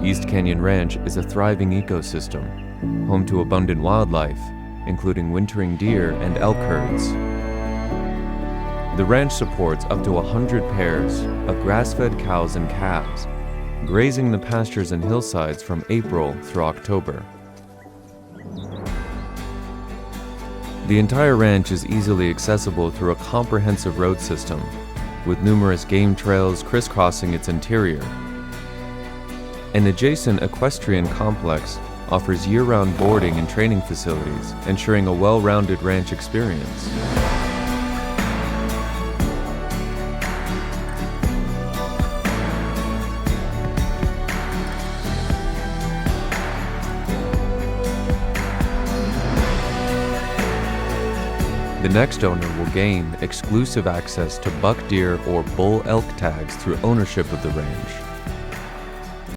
East Canyon Ranch is a thriving ecosystem, home to abundant wildlife, including wintering deer and elk herds. The ranch supports up to 100 pairs of grass-fed cows and calves, grazing the pastures and hillsides from April through October. The entire ranch is easily accessible through a comprehensive road system, with numerous game trails crisscrossing its interior. An adjacent equestrian complex offers year-round boarding and training facilities, ensuring a well-rounded ranch experience. The next owner will gain exclusive access to buck deer or bull elk tags through ownership of the ranch.